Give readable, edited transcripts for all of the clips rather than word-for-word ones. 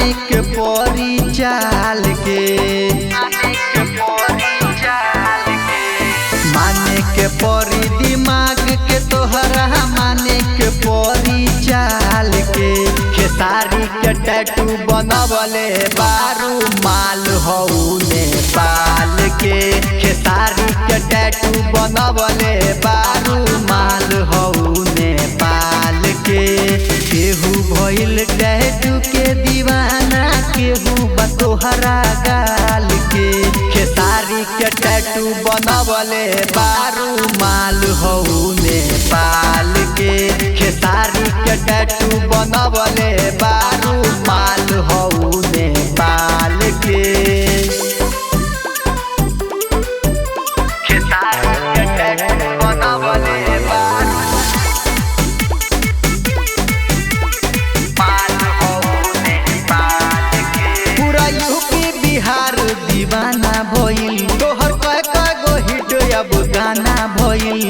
माने के परी चाल के, माने के परी दिमाग के तोहरा, माने के परी चाल के। खेसारी के टैटू बनवले बारू माल हऊ नेपाल के। खेसारी के टैटू बनवले बारू माल हऊ नेपाल के। केहू भइल टैटू के दीवाना, केहू बतोहरा गाल के। खेसारी के टैटू बनवले बारू माल हऊ नेपाल के। खेसारी के टैटू बनवले बारू माल हऊ नेपाल के। खेसारी के टैटू बनवले बारू माल हऊ नेपाल के। पूरा यूपी बिहार दीवाना भइल, तोहर कय गो हिट अब गाना भइल।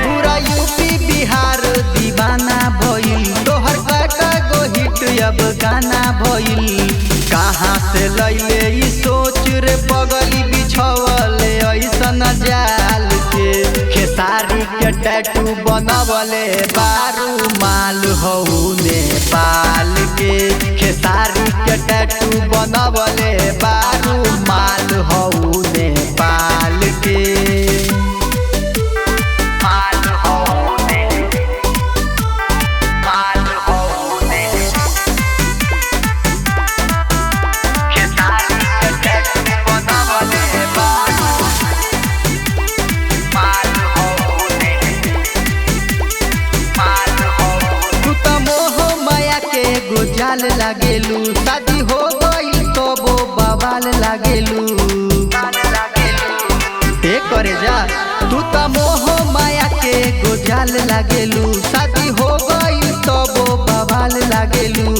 पूरा यूपी बिहार दीवाना भइल, तोहर कय गो हिट अब गाना भइल। कहाँ से लैले ई सोच रे पगली बिछवल ऐसन जाल के। खेसारी के टैटू बनवले बारू माल हऊ नेपाल के। खेसारी के टैटू बनवले बारू माल हऊ नेपाल के। माल हऊ माल हऊ खेसारी के टैटू बनवले बारू माल हऊ माल हऊ। तू त मोह माया के गोजाल लागेलू, शादी हो गई तो वो बवाल लागेलू। करे जा तू त मोह माया के गोजाल लागेलू, शादी हो गई तो वो बवाल लागेलू।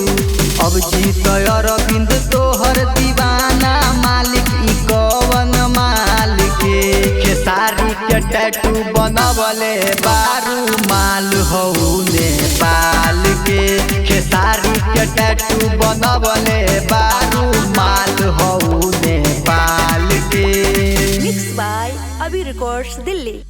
अब जीत अरविंद तोहर दीवाना, मालिक ई कवन माल के। खेसारी के टैटू बनवले बारू माल हऊ नेपाल के। खेसारी के टैटू बनवले बारू माल हऊ नेपाल के। मिक्स बाय अभी रिकॉर्ड्स दिल्ली।